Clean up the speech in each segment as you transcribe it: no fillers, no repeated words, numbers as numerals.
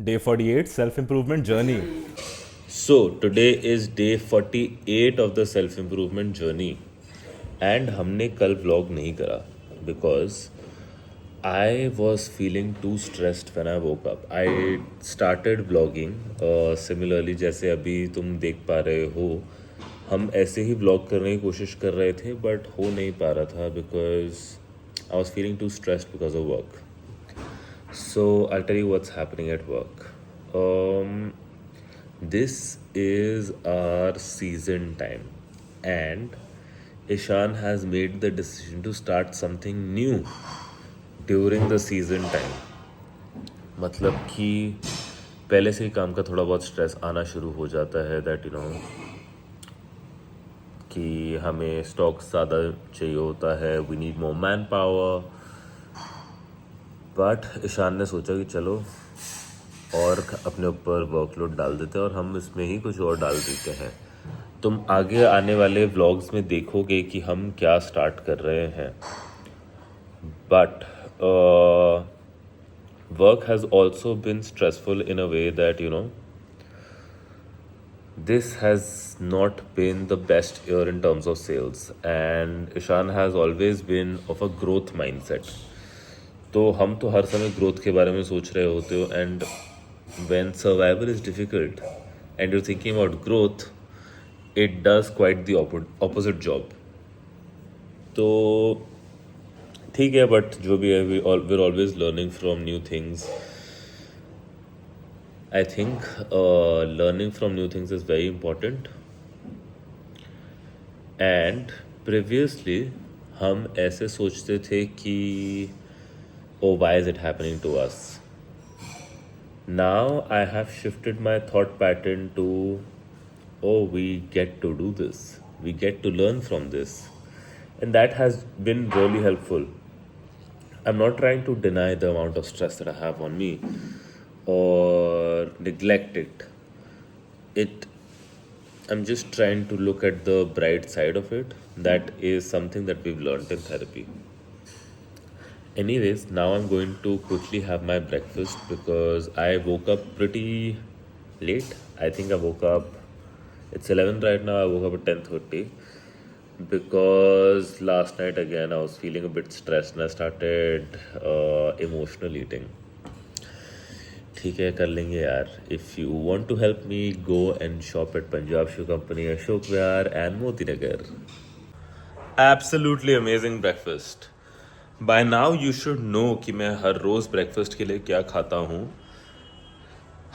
Day 48 Self Improvement Journey. So, today is day 48 of the self improvement journey. And हमने कल vlog नहीं करा because I was feeling too stressed when I woke up. I started vlogging similarly जैसे अभी तुम देख पा रहे हो हम ऐसे ही vlog करने की कोशिश कर रहे थे but हो नहीं पा रहा था because I was feeling too stressed because of work. So I'll tell you what's happening at work. This is our season time, and Ishan has made the decision to start something new during the season time. मतलब कि पहले से ही काम का थोड़ा बहुत stress आना शुरू हो जाता है दैट कि हमें स्टॉक्स ज़्यादा चाहिए होता है, we need more man power. But Ishaan ने सोचा कि चलो और अपने ऊपर वर्कलोड डाल देते हैं और हम इसमें ही कुछ और डाल देते हैं. तुम आगे आने वाले व्लॉग्स में देखोगे कि हम क्या स्टार्ट कर रहे हैं. But work has also been stressful in a way that this has not been the best year in terms of sales, and Ishan has always been of a growth mindset. तो हम तो हर समय growth के बारे में सोच रहे होते हो, and when survival is difficult and you're thinking about growth, it does quite the opposite job. तो ठीक है, बट जो भी है we're always learning from new things. I think learning from new things is very important. And previously हम ऐसे सोचते थे कि oh, why is it happening to us? Now I have shifted my thought pattern to oh, we get to do this, we get to learn from this, and that has been really helpful. I'm not trying to deny the amount of stress that I have on me or neglect it. I'm just trying to look at the bright side of it. That is something that we've learned in therapy. Anyways, now I'm going to quickly have my breakfast because I woke up pretty late. I think I woke up, it's 11 right now, I woke up at 10:30 because last night again I was feeling a bit stressed and I started emotional eating. ठीक है, कर लेंगे यार. If you want to help me, go and shop at Punjab Shoe Company, Ashok Vihar and Moti Nagar. Absolutely amazing breakfast. By now you should know कि मैं हर रोज़ breakfast के लिए क्या खाता हूँ.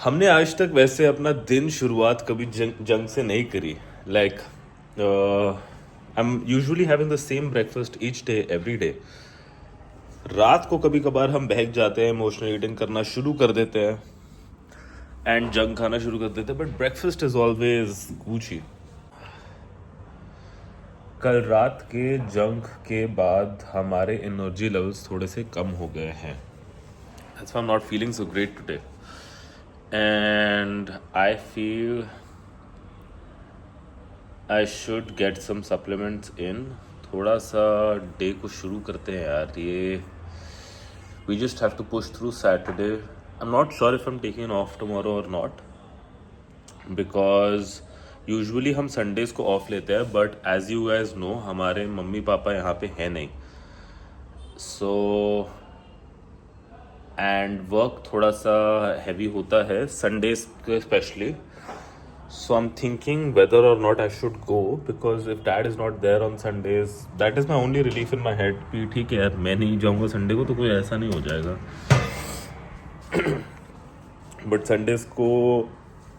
हमने आज तक वैसे अपना दिन शुरुआत कभी जंक से नहीं करी. Like I am usually having the same breakfast each day every day. रात को कभी कभार हम बहक जाते हैं, इमोशनल ईटिंग करना शुरू कर देते हैं एंड जंक खाना शुरू कर देते हैं, but breakfast is always Gucci. कल रात के जंक के बाद हमारे एनर्जी लेवल्स थोड़े से कम हो गए हैं. That's why I'm not feeling so great today. And I feel I should get some supplements in. थोड़ा सा डे को शुरू करते हैं यार. ये we just have to push through Saturday. I'm not sure if I'm taking off tomorrow or not because usually हम Sundays को ऑफ लेते हैं, but as you guys know हमारे मम्मी पापा यहाँ पे हैं नहीं. सो एंड वर्क थोड़ा सा हैवी होता है संडेज को specially. So I am thinking whether or not I should go because if dad is not there on Sundays that is my only relief in my head कि ठीक है यार मैं नहीं जाऊँगा संडे को तो कोई ऐसा नहीं हो जाएगा. बट संडेज को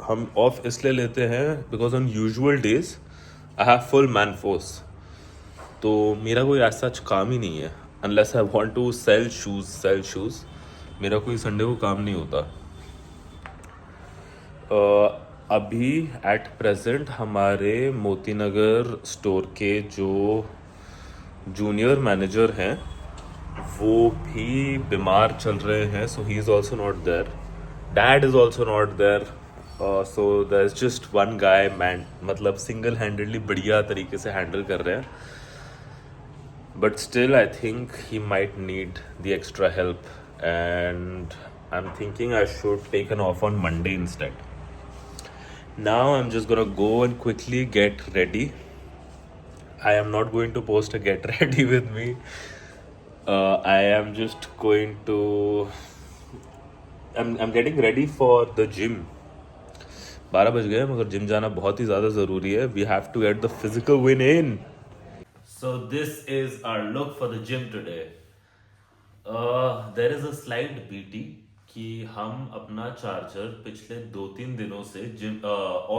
हम ऑफ इसलिए लेते हैं because on usual days I have full man force. तो मेरा कोई ऐसा काम ही नहीं है unless I want to sell shoes. मेरा कोई संडे को काम नहीं होता. अभी एट प्रेजेंट हमारे मोती नगर स्टोर के जो जूनियर मैनेजर हैं वो भी बीमार चल रहे हैं. So he is also not there. Dad is also not there. So there is just one guy man, मतलब सिंगल हैंडेडली बढ़िया तरीके से हैंडल कर रहे हैं. But still I think he might need the extra help, and I'm thinking I should take an off on Monday instead. Now I'm just gonna go and quickly get ready. I am not going to post a get ready with me. I am just going to. I'm getting ready for the gym. 12 बज गए मगर gym जाना बहुत ही ज़्यादा ज़रूरी है. We have to get the physical win in. So this is our look for the gym today. There is a slight BT कि हम अपना चार्जर पिछले 2-3 दिनों से जिम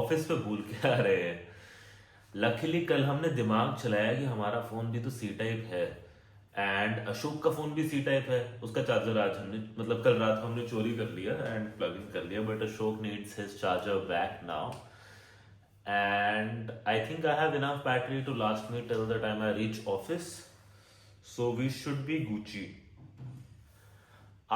ऑफिस पे भूल के आ रहे हैं. लकीली कल हमने दिमाग चलाया कि हमारा फ़ोन भी तो सी टाइप है एंड अशोक का फ़ोन भी सी टाइप है. उसका चार्जर आज हमने मतलब कल रात को हमने चोरी कर लिया एंड प्लग इन कर लिया. But Ashok needs his charger back now and I think I have enough battery to last me till the time I reach office, so we should be Gucci.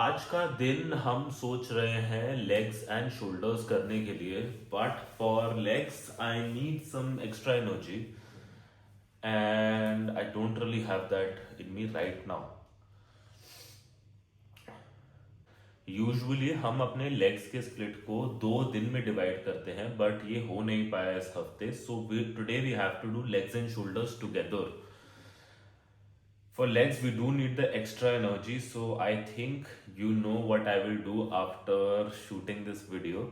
आज का दिन हम सोच रहे हैं legs and shoulders करने के लिए, but for legs I need some extra energy and I don't really have that in me right now. Usually हम अपने लेग्स के स्प्लिट को 2 दिन में डिवाइड करते हैं बट ये हो नहीं पाया इस हफ्ते. So today we have to do legs and shoulders together. For legs we do need the extra energy, so I think you know what I will do after shooting this video.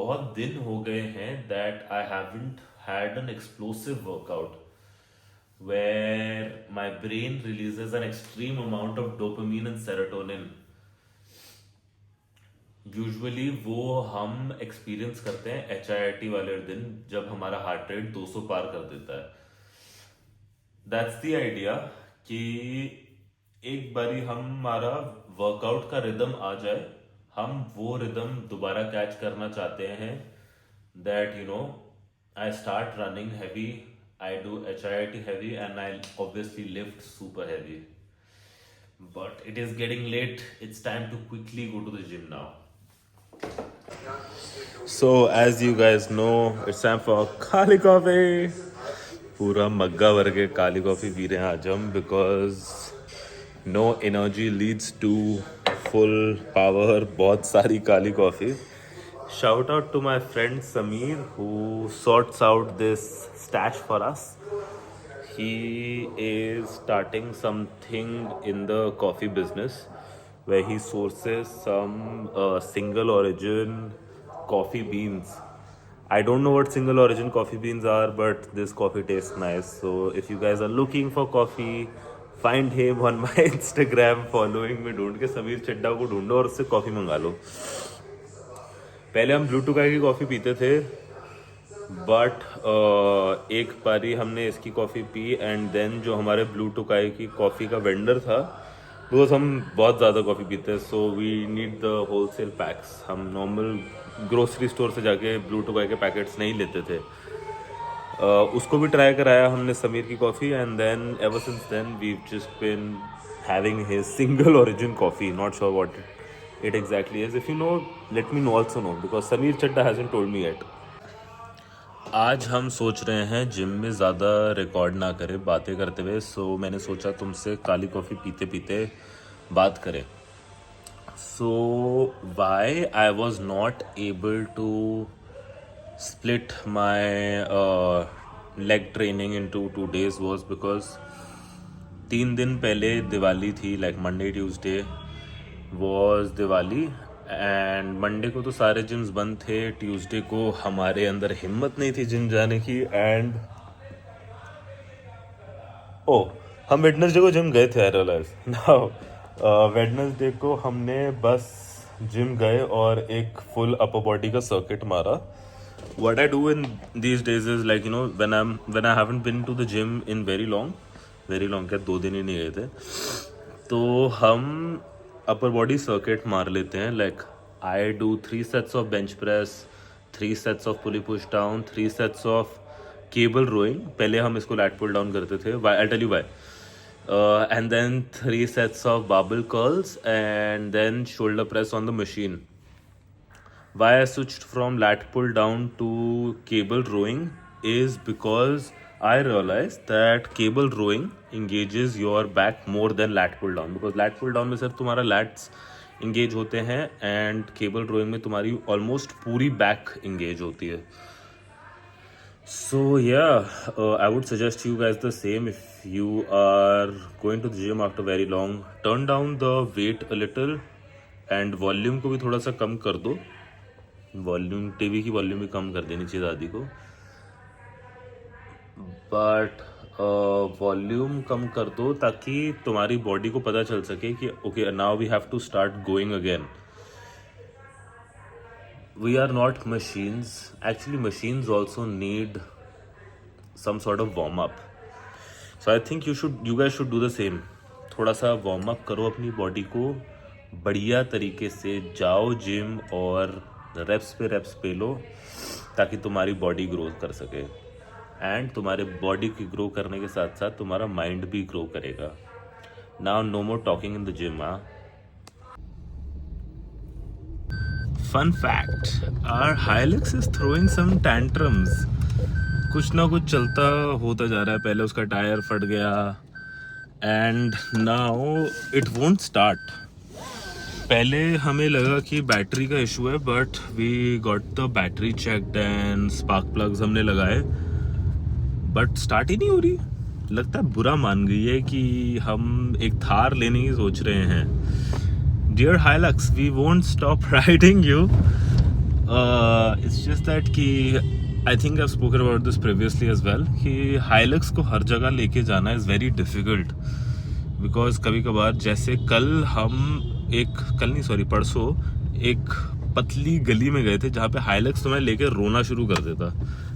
बहुत दिन हो गए हैं that I haven't had an explosive workout where my brain releases an extreme amount of dopamine and serotonin. Usually वो हम experience करते हैं HIIT वाले दिन जब हमारा हार्ट रेट 200 पार कर देता है. That's the idea कि एक बारी हमारा वर्कआउट का रिदम आ जाए, हम वो रिदम दोबारा कैच करना चाहते हैं. That you know I start running heavy, I do HIIT heavy and I obviously lift super heavy. But it is getting late. It's time to quickly go to the gym now. So as you guys know, it's time for Kali coffee. पूरा मग्गा भर के काली coffee P रहे हैं आज हम because no energy leads to full power. बहुत सारी काली coffee. Shout out to my friend Sameer who sorts out this stash for us. He is starting something in the coffee business where he sources some single origin coffee beans. I don't know what single origin coffee beans are, but this coffee tastes nice. So if you guys are looking for coffee, find him on my Instagram, following me. ढूंढ के समीर चड्डा को ढूंढो और उससे coffee मंगा लो. पहले हम blue Tokai की कॉफ़ी पीते थे बट एक बारी हमने इसकी कॉफ़ी पी एंड देन जो हमारे ब्लू टोकाई की कॉफ़ी का वेंडर था बिकॉज हम बहुत ज़्यादा कॉफ़ी पीते हैं so we need the wholesale packs. हम नॉर्मल ग्रोसरी स्टोर से जाके ब्लू टोकाई के पैकेट्स नहीं लेते थे. उसको भी ट्राई कराया हमने समीर की coffee and then ever since then we just been having his single origin coffee. Not sure what it exactly is. If you know, let me also know because Sameer Chadda hasn't told me yet. आज हम सोच रहे हैं gym में ज़्यादा record ना करें बातें करते हुए. सो मैंने सोचा तुमसे काली कॉफ़ी पीते पीते बात करें. So why I was not able to split my leg training in two days was because 3 दिन पहले दिवाली थी. Like Monday Tuesday was Diwali and Monday को तो सारे जिम्स बंद थे. ट्यूसडे को हमारे अंदर हिम्मत नहीं थी जिम जाने की एंड हम वेडनेसडे को जिम गए थे. आई रियलाइज नाउ वेडनेसडे को हमने बस जिम गए और एक फुल अपर बॉडी का सर्किट मारा. What I do in these days is like you know when I haven't been to the gym in very long क्या 2 दिन ही नहीं गए थे तो हम अपर बॉडी सर्किट मार लेते हैं. Like I do 3 sets of bench press, 3 sets of pulley push down, 3 sets of cable rowing. पहले हम इसको लैट पुल डाउन करते थे. I tell you why. And then 3 sets of barbell curls and then shoulder press on the machine. Why I switched from lat pull down to cable rowing is because I realized that cable rowing engages your back more than lat pull down, because lat pull down में सिर्फ तुम्हारा lats engage होते हैं and cable rowing में तुम्हारी almost पूरी back engage होती है. So yeah, I would suggest you guys the same. If you are going to the gym after very long, turn down the weight a little and volume को भी थोड़ा सा कम कर दो. वॉल्यूम टीवी की volume भी कम कर देनी चाहिए दादी को, बट वॉल्यूम कम कर दो ताकि तुम्हारी बॉडी को पता चल सके कि okay now we have to start going again. We are not machines. Actually machines also need some sort of warm up. So I think you guys should do the same. थोड़ा सा warm up करो अपनी body को, बढ़िया तरीके से जाओ gym और रेप्स पे लो ताकि तुम्हारी बॉडी ग्रो कर सके. एंड तुम्हारे बॉडी की ग्रो करने के साथ साथ तुम्हारा माइंड भी ग्रो करेगा. Now no more talking in the gym. Fun fact, our Hilux is throwing some tantrums. कुछ ना कुछ चलता होता जा रहा है. पहले उसका टायर फट गया and now it won't start. पहले हमें लगा कि बैटरी का इशू है, but we got the battery checked and spark plugs हमने लगाए, बट स्टार्ट ही नहीं हो रही. लगता है बुरा मान गई है कि हम एक थार लेने की सोच रहे हैं. Dear Hilux, we won't stop riding you. It's just that कि I think I spoken about this previously as well कि हाइलक्स को हर जगह लेके जाना इज़ वेरी डिफ़िकल्ट. बिकॉज कभी कभार जैसे परसों एक पतली गली में गए थे जहाँ पे हाइलक्स तुम्हें लेके रोना शुरू कर देता.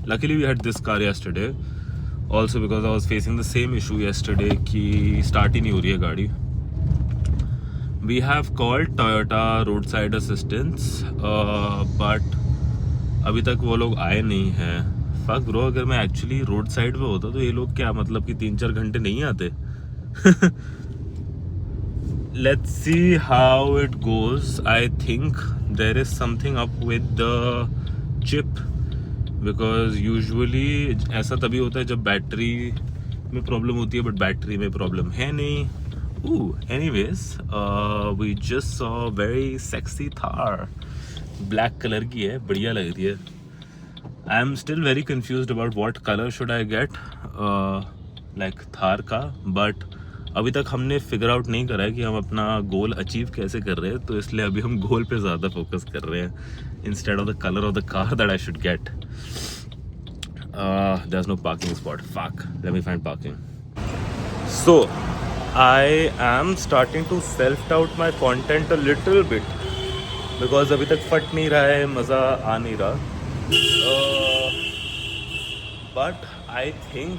Luckily we had this car yesterday also because I was facing the same issue yesterday कि स्टार्ट ही नहीं हो रही है गाड़ी. We have called Toyota roadside assistance but अभी तक वो लोग आए नहीं हैं. फक ब्रो, अगर मैं एक्चुअली रोड साइड पे होता तो ये लोग क्या मतलब कि 3-4 घंटे नहीं आते. Let's see how it goes. I think there is something up with the chip because usually ऐसा तभी होता है जब बैटरी में प्रॉब्लम होती है, बट बैटरी में प्रॉब्लम है नहीं. Anyways, we just saw very sexy Thar. Black colour की है, बढ़िया लग रही है. I am still very confused about what color should I get like Thar का, but अभी तक हमने फिगर आउट नहीं करा है कि हम अपना गोल अचीव कैसे कर रहे हैं, तो इसलिए अभी हम गोल पे ज़्यादा फोकस कर रहे हैं instead of the colour of the car that I should get. There is no parking spot. Fuck, let me find parking. So I am starting to self doubt my content a little bit because अभी तक फट नहीं रहा है, मज़ा आ नहीं रहा. बट आई थिंक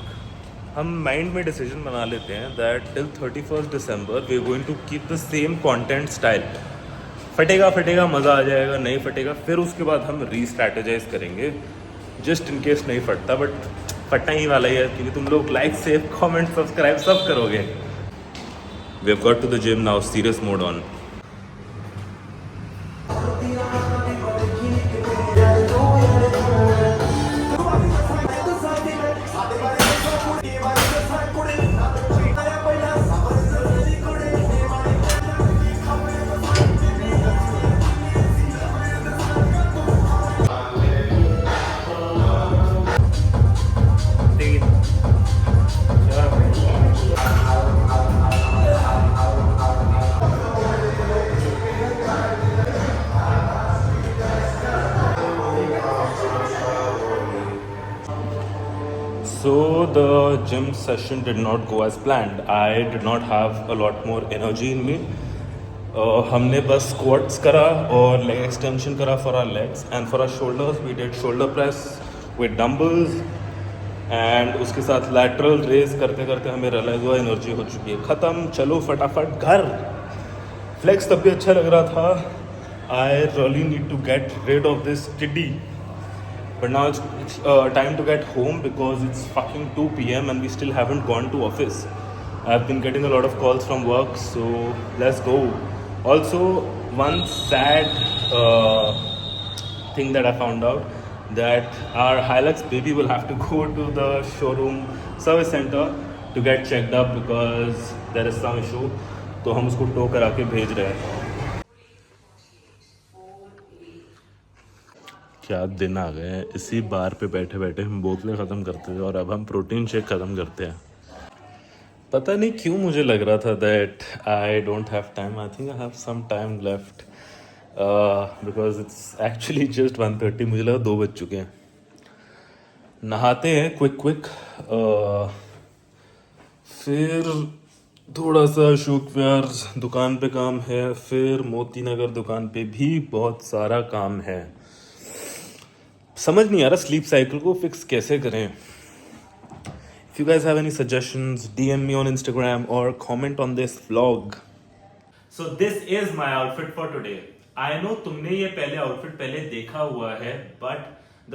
हम माइंड में डिसीजन बना लेते हैं that till 31st December we are going to keep the same content style. फटेगा मज़ा आ जाएगा, नहीं फटेगा फिर उसके बाद हम री-स्ट्रैटेजाइज करेंगे जस्ट इन केस नहीं फटता. बट फटना ही वाला ही है क्योंकि तुम लोग लाइक, सेव, कमेंट, सब्सक्राइब सब करोगे. We have got to the gym now, serious mode on. So the gym session did not go as planned. I did not have a lot more energy in me. हमने बस squats करा और leg extension करा for our legs, and for our shoulders we did shoulder press with dumbbells, and उसके साथ lateral raise करते करते हमें realize हुआ एनर्जी हो चुकी है ख़त्म. चलो फटाफट घर. Flex तब भी अच्छा लग रहा था. I really need to get rid of this tiddy. But now it's time to get home because it's fucking 2 p.m. and we still haven't gone to office. I've been getting a lot of calls from work, so let's go. Also, one sad thing that I found out, that our Hilux baby will have to go to the showroom service center to get checked up because there is some issue. तो हम उसको to करा के भेज रहे हैं. क्या दिन आ गए हैं. इसी बार पे बैठे बैठे हम बोतलें ख़त्म करते थे और अब हम प्रोटीन शेक ख़त्म करते हैं. पता नहीं क्यों मुझे लग रहा था that I don't have time. I think I have some time left because it's actually just 1:30. मुझे लगा 2 बज चुके हैं. नहाते हैं क्विक फिर थोड़ा सा अशोक विहार दुकान पे काम है, फिर मोती नगर दुकान पे भी बहुत सारा काम है. समझ नहीं आ रहा स्लीप साइकिल को फिक्स कैसे करें. If you guys have any suggestions, DM me on Instagram or comment on this vlog. So this is my outfit for today. I know तुमने ये पहले आउटफिट पहले देखा हुआ है, but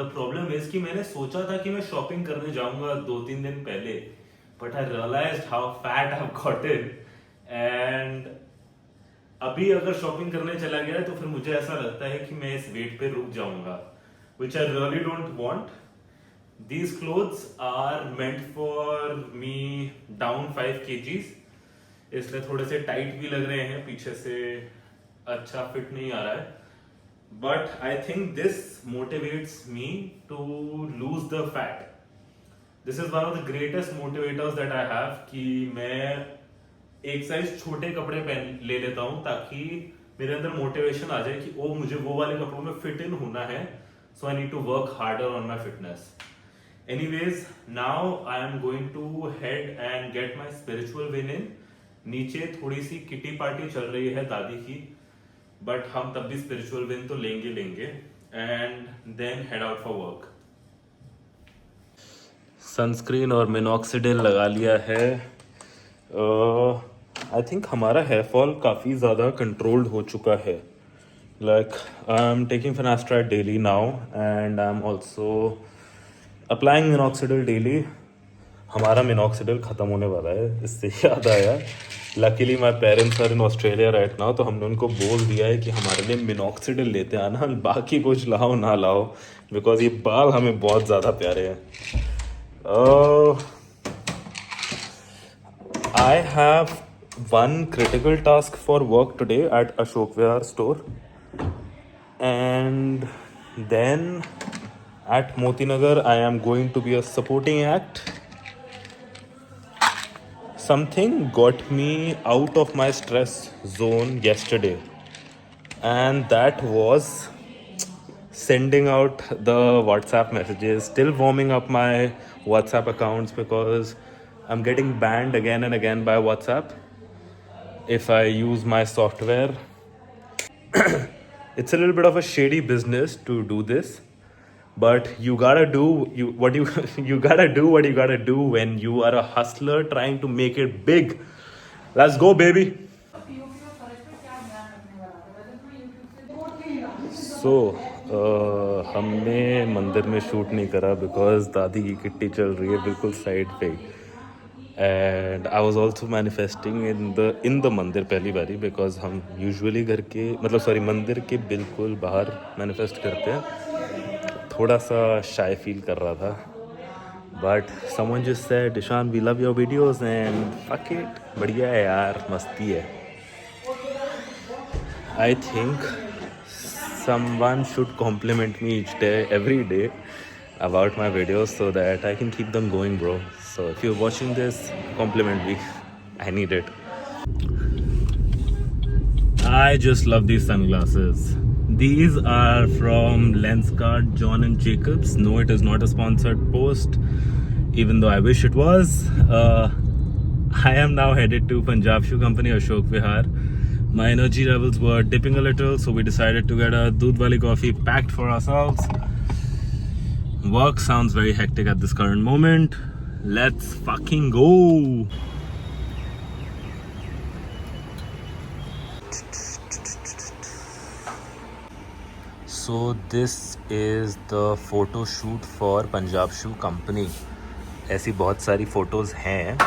the problem is कि मैंने सोचा था कि मैं शॉपिंग करने जाऊंगा 2-3 दिन पहले, but I realized how fat I've gotten and अभी अगर शॉपिंग करने चला गया तो फिर मुझे ऐसा लगता है कि मैं इस वेट पे रुक जाऊंगा, which I really don't want. These clothes are meant for me down 5 kgs, इसलिए थोड़े से टाइट भी लग रहे हैं, पीछे से अच्छा फिट नहीं आ रहा है. But I think this motivates me to lose the fat. This is one of the greatest motivators that I have कि मैं एक साइज छोटे कपड़े पहन ले लेता हूं ताकि मेरे अंदर मोटिवेशन आ जाए कि ओ मुझे वो वाले कपड़ों में फिट इन होना है. So I need to work harder on my fitness. Anyways, now I am going to head and get my spiritual win in. नीचे थोड़ी सी किटी पार्टी चल रही है दादी की, बट हम तब भी स्पिरिचुअल विन तो लेंगे and then head out for work. Sunscreen और मिनॉक्सिडिल लगा लिया है. आई थिंक हमारा हेयर फॉल काफ़ी ज़्यादा कंट्रोल्ड हो चुका है. Like I'm taking finasteride daily now and I'm also applying minoxidil daily. हमारा minoxidil ख़त्म होने वाला है. इससे याद आया, luckily my parents are in Australia right now, तो हमने उनको बोल दिया है कि हमारे लिए minoxidil लेते आना, बाकी कुछ लाओ ना लाओ, because ये बाल हमें बहुत ज़्यादा प्यारे हैं. I have one critical task for work today at Ashok Vihar store. And then at Moti Nagar, I am going to be a supporting act. Something got me out of my stress zone yesterday, and that was sending out the WhatsApp messages, still warming up my WhatsApp accounts because I'm getting banned again and again by WhatsApp if I use my software. It's a little bit of a shady business to do this, but you gotta do what you gotta do when you are a hustler trying to make it big. Let's go, baby. So हमने मंदिर में shoot नहीं करा because दादी की kitty चल रही है बिल्कुल साइड पे. And I was also manifesting in the मंदिर पहली बारी, बिकॉज हम यूजुअली घर के मंदिर के बिल्कुल बाहर मैनिफेस्ट करते हैं. थोड़ा सा शाय फील कर रहा था, but someone just said Ishaan we love your videos and fuck it. बढ़िया है यार, मस्ती है. I think someone should compliment me each day, every day about my videos so that I can keep them going, bro. So if you're watching this, compliment me. I need it. I just love these sunglasses. These are from Lenskart John and Jacobs. No, it is not a sponsored post, even though I wish it was. I am now headed to Punjab Shoe Company, Ashok Vihar. My energy levels were dipping a little, so we decided to get a doodh wali coffee packed for ourselves. Work sounds very hectic at this current moment. Let's fucking go. So this is the photo shoot for Punjab Shoe Company. ऐसी बहुत सारी photos हैं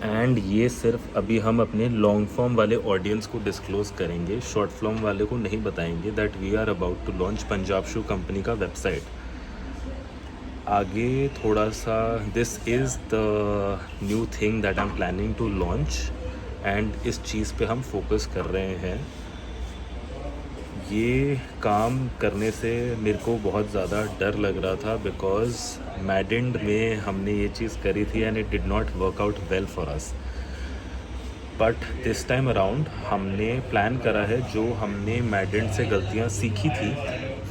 and ये सिर्फ अभी हम अपने long form वाले ऑडियंस को डिस्क्लोज़ करेंगे, शॉर्ट फॉर्म वाले को नहीं बताएंगे that we are about to launch Punjab shoe company का वेबसाइट. आगे थोड़ा सा this is the new thing that I am planning to launch and इस चीज़ पे हम फोकस कर रहे हैं। ये काम करने से मेरे को बहुत ज़्यादा डर लग रहा था बिकॉज़ मैडेंड में हमने ये चीज़ करी थी and it did not work out well for us. But this time around हमने प्लान करा है, जो हमने मैडेंड से गलतियाँ सीखी थी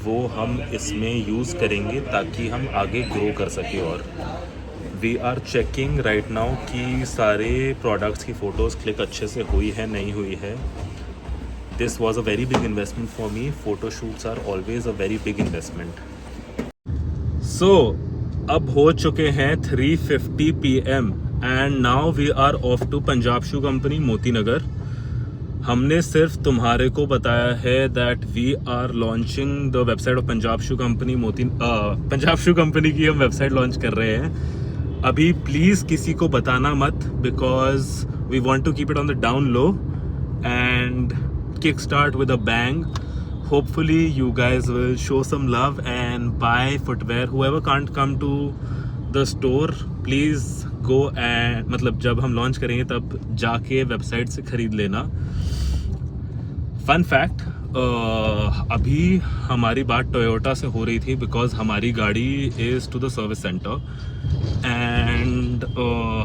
वो हम इसमें यूज़ करेंगे ताकि हम आगे ग्रो कर सकें। और we are checking right now कि सारे प्रोडक्ट्स की फ़ोटोज़ क्लिक अच्छे से हुई है नहीं हुई है। This was a very big investment for me. Photo shoots are always a very big investment. So, अब हो चुके हैं 3:50 PM and now we are off to Punjab shoe company Moti नगर। हमने सिर्फ तुम्हारे को बताया है that we are launching the website of Punjab shoe company Punjab shoe company की हम वेबसाइट लॉन्च कर रहे हैं। अभी प्लीज़ किसी को बताना मत because we want to keep it on the down low and kickstart with a bang. Hopefully you guys will show some love and buy footwear. Whoever can't come to the store, please go and मतलब जब हम launch करेंगे तब जाके website से खरीद लेना। Fun fact, अभी हमारी बात टोयोटा से हो रही थी बिकॉज हमारी गाड़ी is to the service centre and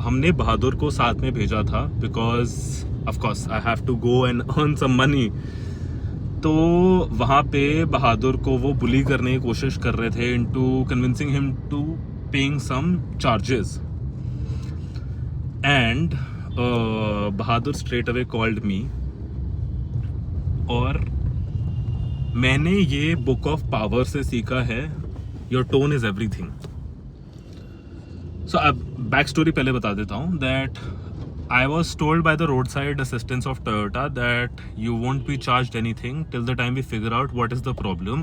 हमने बहादुर को साथ में भेजा था because of course I have to go and earn some money. तो वहाँ पे बहादुर को वो बुली करने की कोशिश कर रहे थे into convincing him to paying some charges and Bahadur straight away called me और मैंने ये बुक ऑफ पावर से सीखा है, your tone is everything. So अब बैक स्टोरी पहले बता देता हूँ that I was told by the roadside assistants of Toyota that you won't be charged anything till the time we figure out what is the problem.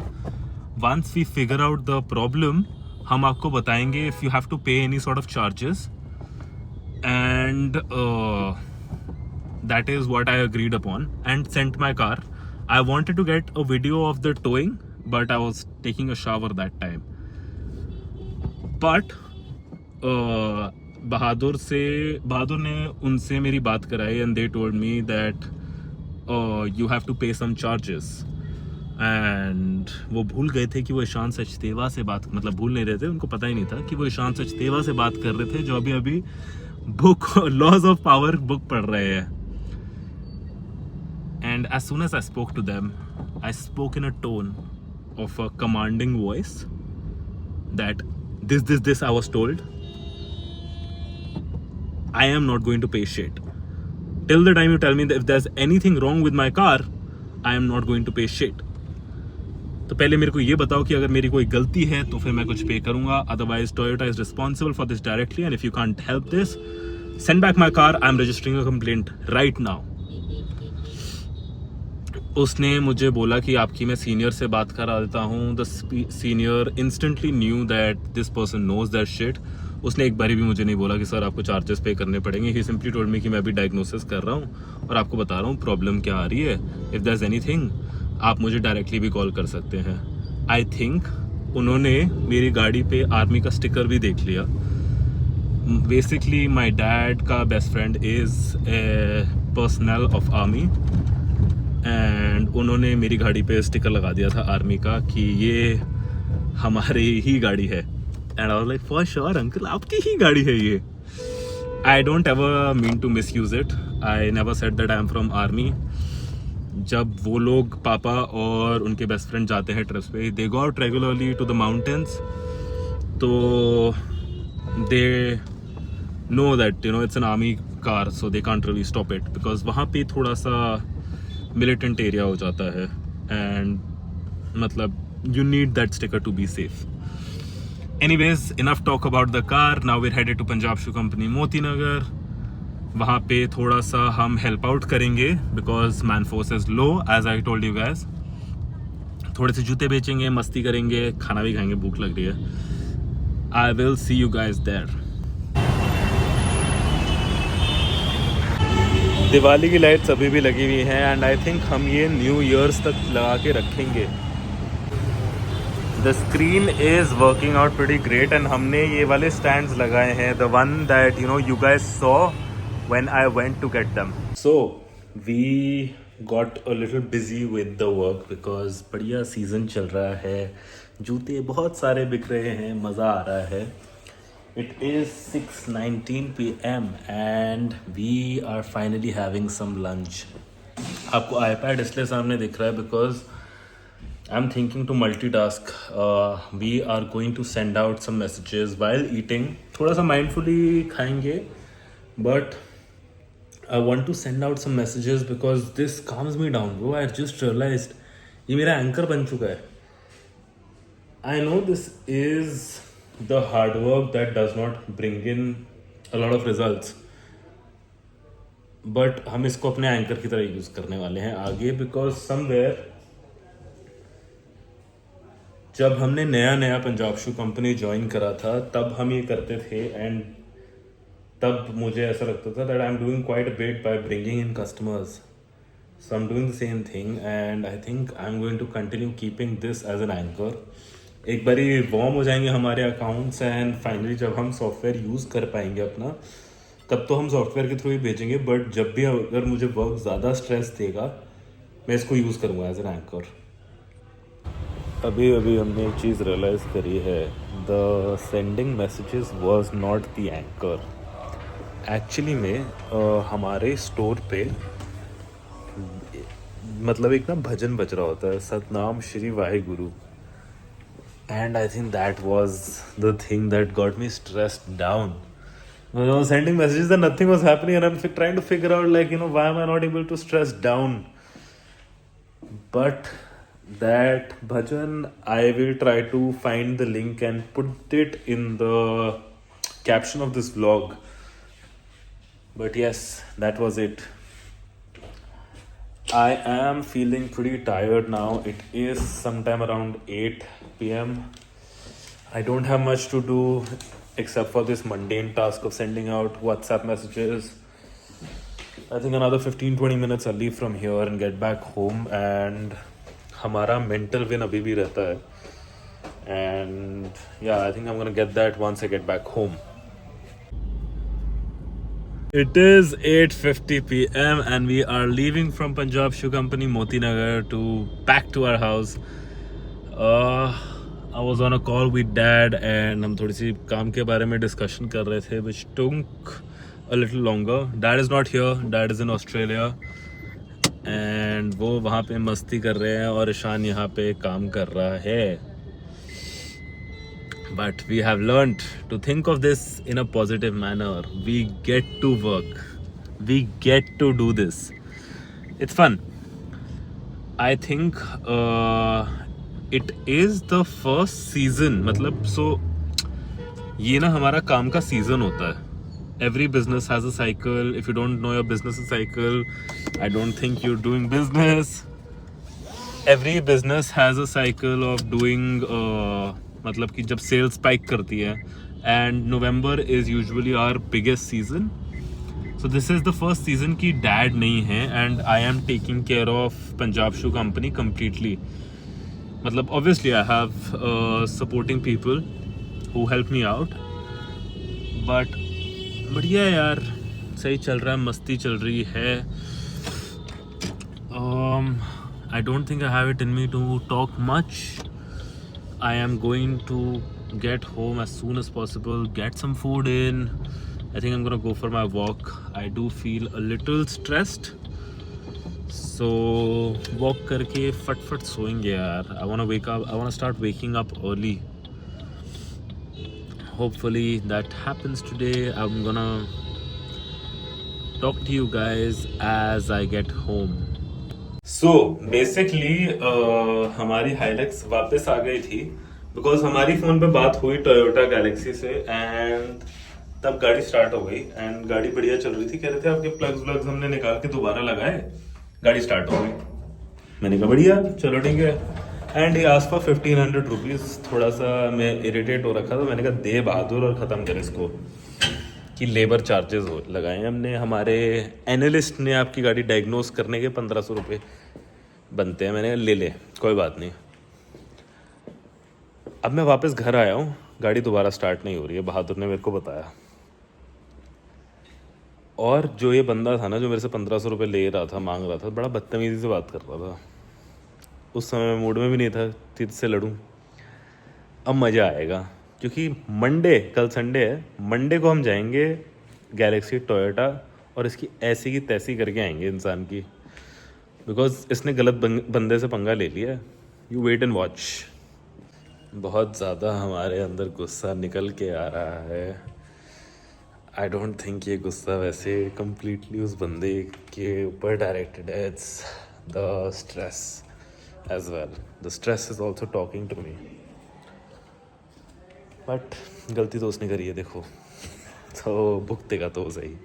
Once we figure out the problem, हम आपको बताएंगे if you have to pay any sort of charges. And that is what I agreed upon and sent my car. I wanted to get a video of the towing, but I was taking a shower that time. But बहादुर ने उनसे मेरी बात कराई and they told me that you have to pay some charges and वो भूल गए थे कि वो ईशान सचदेवा से बात मतलब भूल नहीं रहे थे, उनको पता ही नहीं था कि वो ईशान सचदेवा से बात कर रहे थे जो अभी book laws of power book पढ़ रहे हैं। And as soon as I spoke to them I spoke in a tone of a commanding voice that this I was told I am not going to pay shit. Till the time you tell me that if there's anything wrong with my car, I am not going to pay shit. तो पहले मेरे को ये बताओ कि अगर मेरी कोई गलती है तो फिर मैं कुछ पे करूंगा, otherwise Toyota is responsible for this directly and if you can't help this, send back my car. I am registering a complaint right now. उसने मुझे बोला कि आपकी मैं सीनियर से बात करा देता हूँ। The senior instantly knew that this person knows their shit. उसने एक बारी भी मुझे नहीं बोला कि सर आपको चार्जेस पे करने पड़ेंगे। ही सिंपली टोल्ड मी कि मैं अभी डायग्नोसिस कर रहा हूँ और आपको बता रहा हूँ प्रॉब्लम क्या आ रही है। इफ़ देयर इज़ एनीथिंग आप मुझे डायरेक्टली भी कॉल कर सकते हैं। आई थिंक उन्होंने मेरी गाड़ी पे आर्मी का स्टिकर भी देख लिया। बेसिकली माई डैड का best friend is a personal of army and उन्होंने मेरी गाड़ी पे स्टिकर लगा दिया था आर्मी का कि ये हमारी ही गाड़ी है। And I was like, for sure, uncle, आपकी ही गाड़ी है ये। I don't ever mean to misuse it. I never said that I am from army. जब वो लोग पापा और उनके बेस्ट फ्रेंड जाते हैं ट्रिप्स पे, they go out regularly to the mountains. तो they know that it's an army car, so they can't really stop it because वहाँ पे थोड़ा सा militant area हो जाता है and मतलब you need that sticker to be safe. Anyways, enough talk about the car. Now we're headed to Punjab shoe company Moti Nagar. वहाँ पे थोड़ा सा हम हेल्प आउट करेंगे because man force is low as I told you guys. थोड़े से जूते बेचेंगे, मस्ती करेंगे, खाना भी खाएंगे, भूख लग रही है। I will see you guys there. Diwali की लाइट्स अभी भी लगी हुई हैं एंड आई थिंक हम ये न्यू ईयर्स तक लगा के रखेंगे। The screen is working out pretty great and हमने ये वाले स्टैंड्स लगाए हैं, the one that you guys saw when I went to get them. So we got a little busy with the work because बढ़िया season चल रहा है, जूते बहुत सारे बिक रहे हैं, मज़ा आ रहा है. It is 6:19 p.m. and we are finally having some lunch. आपको iPad इसलिए सामने दिख रहा है because I'm thinking to multitask. We are going to send out some messages while eating. थोड़ा सा mindfully खाएंगे, but I want to send out some messages because this calms me down, bro. I just realized ये मेरा anchor बन चुका है. I know this is the hard work that does not bring in a lot of results, but हम इसको अपने anchor की तरह यूज करने वाले हैं आगे, बिकॉज समवेयर जब हमने नया पंजाब शू कंपनी ज्वाइन करा था तब हम ये करते थे, एंड तब मुझे ऐसा लगता था that I am doing quite a bit by bringing in customers. So I am doing the same thing and I think I am going to continue keeping this as an anchor. एक बारी warm हो जाएंगे हमारे accounts and finally जब हम software use कर पाएंगे अपना, तब तो हम सॉफ्टवेयर के थ्रू ही भेजेंगे. बट जब भी अगर मुझे वर्क ज़्यादा स्ट्रेस देगा, मैं इसको यूज़ करूँगा एज एन एंकर. अभी हमने एक चीज़ रियलाइज़ करी है, the sending messages was not the anchor. Actually में हमारे स्टोर पे मतलब एक ना भजन बज रहा होता है, Satnam Shri Waheguru. And I think that was the thing that got me stressed down. When I was sending messages and nothing was happening, and I'm trying to figure out, like, why am I not able to stress down? But that bhajan, I will try to find the link and put it in the caption of this vlog. But yes, that was it. I am feeling pretty tired now. It is sometime around 8 p.m. I don't have much to do except for this mundane task of sending out WhatsApp messages. I think another 15-20 minutes I'll leave from here and get back home, and हमारा mental win अभी भी रहता है. And yeah, I think I'm gonna get that once I get back home. It is 8:50 p.m. and we are leaving from Punjab Shoe Company Moti Nagar to back to our house. I was on a call with Dad and हम थोड़ी सी काम के बारे में discussion कर रहे थे, which took a little longer. Dad is not here. Dad is in Australia and वो वहाँ पे मस्ती कर रहे हैं और ईशान यहाँ पे काम कर रहा है. But we have learned to think of this in a positive manner. We get to work. We get to do this. It's fun. I think it is the first season. मतलब so ये ना हमारा काम का season होता है. Every business has a cycle. If you don't know your business cycle, I don't think you're doing business. Every business has a cycle of doing मतलब कि जब सेल्स स्पाइक करती है, and November is usually our biggest season. So this is the first season की dad नहीं है and I am taking care of Punjab shoe company completely. मतलब obviously I have supporting people who help me out, but बढ़िया यार, सही चल रहा है, मस्ती चल रही है. I don't think I have it in me to talk much. I am going to get home as soon as possible, get some food in. I think I'm gonna go for my walk. I do feel a little stressed, so walk करके फट सोएंगे यार. I wanna wake up. I wanna start waking up early. Hopefully that happens today. I'm gonna talk to you guys as I get home. So basically हमारी Hilux वापस आ गई थी because हमारी phone पे बात हुई टोयोटा गैलेक्सी से, and तब गाड़ी स्टार्ट हो गई एंड गाड़ी बढ़िया चल रही थी. कह रहे थे आपके प्लग्स हमने निकाल के दोबारा लगाए, गाड़ी स्टार्ट हो गई. मैंने कहा बढ़िया, चलो ठीक है. एंड ये आस पास 1500 रुपीज़. थोड़ा सा मैं इरिटेट हो रखा था, मैंने कहा दे बहादुर और ख़त्म कर इसको कि लेबर चार्जेस लगाए हमने. हमारे एनालिस्ट ने आपकी गाड़ी डायग्नोस करने के 1500 रुपये बनते हैं. मैंने ले कोई बात नहीं. अब मैं वापस घर आया हूँ, गाड़ी दोबारा स्टार्ट नहीं हो रही है, बहादुर ने मेरे को बताया। और जो ये बंदा था ना, जो मेरे से 1500 रुपये ले रहा था, मांग रहा था, बड़ा बदतमीज़ी से बात कर रहा था। उस समय मैं मूड में भी नहीं था तुझसे लड़ूं। अब मज़ा आएगा, क्योंकि मंडे, कल संडे है, मंडे को हम जाएंगे गैलेक्सी टोयोटा और इसकी ऐसी की तैसी करके आएंगे इंसान की, बिकॉज इसने गलत बंदे से पंगा ले लिया है। You wait and watch. बहुत ज़्यादा हमारे अंदर गुस्सा निकल के आ रहा है। आई डोंट थिंक ये गुस्सा वैसे कम्प्लीटली उस बंदे के ऊपर डायरेक्टेड है। It's the stress as well. The stress is also talking to me, but गलती तो उसने करी है, देखो, तो भुगतेगा तो सही।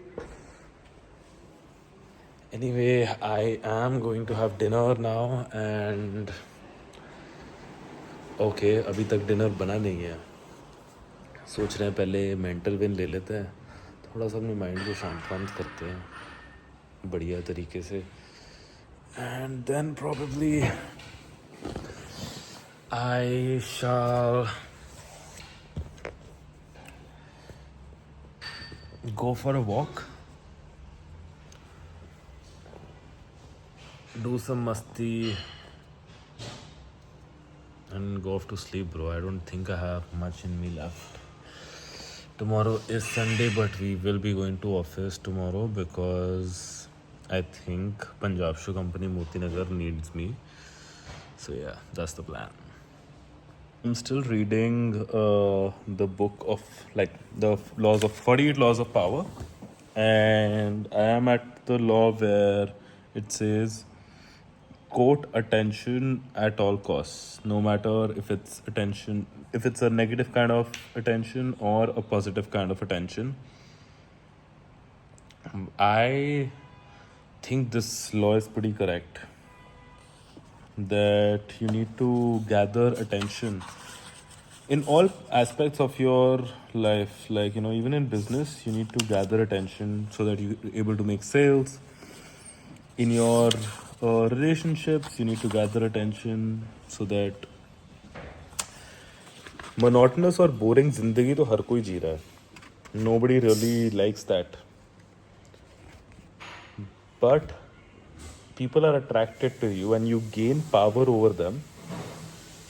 Anyway, I am going to have dinner now and okay, अभी तक डिनर बना नहीं है। सोच रहे हैं पहले मेंटल विन ले लेते हैं, थोड़ा सा अपने माइंड को शांत वांत करते हैं बढ़िया तरीके से, and then probably I shall go for a walk, do some masti and go off to sleep, bro. I don't think I have much in me left. Tomorrow is Sunday, but we will be going to office tomorrow because I think Punjab Shoe Company Motinagar needs me. So yeah, that's the plan. I'm still reading the book of like the laws of 48 laws of power, and I am at the law where it says quote attention at all costs, no matter if it's attention, if it's a negative kind of attention or a positive kind of attention. I think this law is pretty correct, that you need to gather attention in all aspects of your life. Like, you know, even in business you need to gather attention so that you're able to make sales. In your relationships you need to gather attention so that monotonous और boring जिंदगी तो हर कोई जी रहा है, nobody really likes that, but people are attracted to you and you gain power over them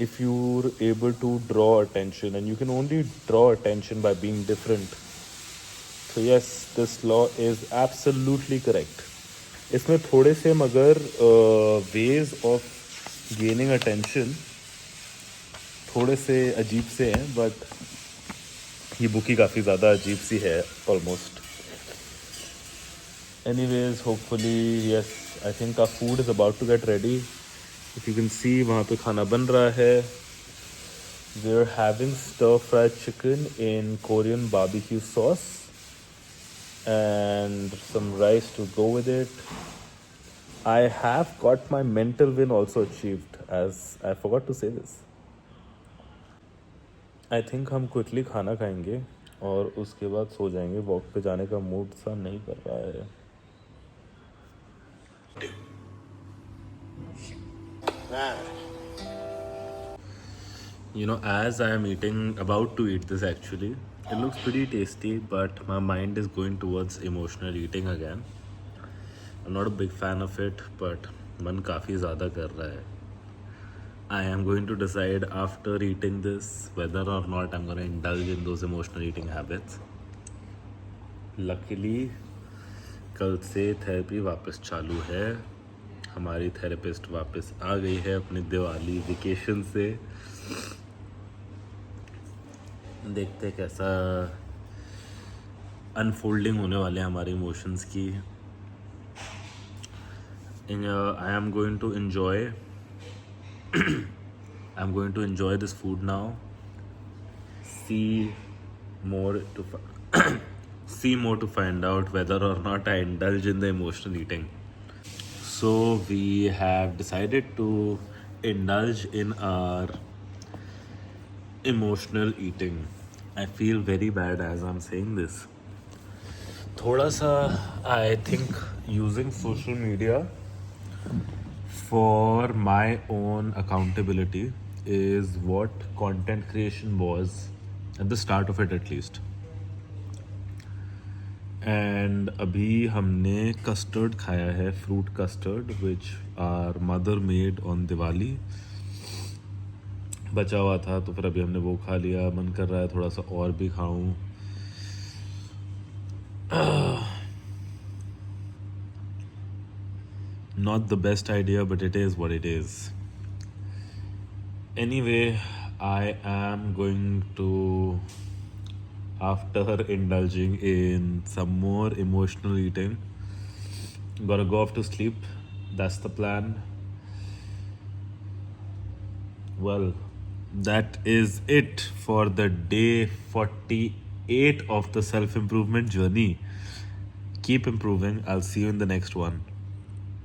if you're able to draw attention, and you can only draw attention by being different. So yes, this law is absolutely correct. इसमें थोड़े से मगर ways of gaining attention थोड़े से अजीब से हैं, but ये बुक ही काफ़ी ज़्यादा अजीब सी है almost. Anyways, hopefully, yes, I think our food is about to get ready. If you can see, वहाँ पे खाना बन रहा है. We're having stir-fried chicken in Korean barbecue sauce and some rice to go with it. I have got my mental win also achieved, as I forgot to say this. I think हम quickly खाना खाएंगे और उसके बाद सो जाएंगे. Walk पे जाने का मूड सा नहीं कर रहा है. You know, as I am about to eat this actually, it looks pretty tasty, but my mind is going towards emotional eating again. I'm not a big fan of it, but मन काफ़ी ज़्यादा कर रहा है. I am going to decide after eating this whether or not I'm going to indulge in those emotional eating habits. Luckily, कल से therapy वापस चालू है. हमारी थेरेपिस्ट वापस आ गई है अपनी दिवाली वेकेशन से. देखते कैसा अनफोल्डिंग होने वाले हैं हमारे इमोशंस की. I am going to enjoy this food now. See more to find out whether or not I indulge in the emotional eating. So we have decided to indulge in our emotional eating. I feel very bad as I'm saying this. थोड़ा सा I think using social media for my own accountability is what content creation was at the start of it at least. And अभी हमने custard खाया है, fruit custard which are mother made on Diwali. बचा हुआ था तो फिर अभी हमने वो खा लिया. मन कर रहा है थोड़ा सा और भी खाऊं. Not the best idea, but it is what it is. Anyway, I am going to, after indulging in some more emotional eating, gonna go off to sleep. That's the plan. Well, that is it for the day 48 of the self improvement journey. Keep improving. I'll see you in the next one.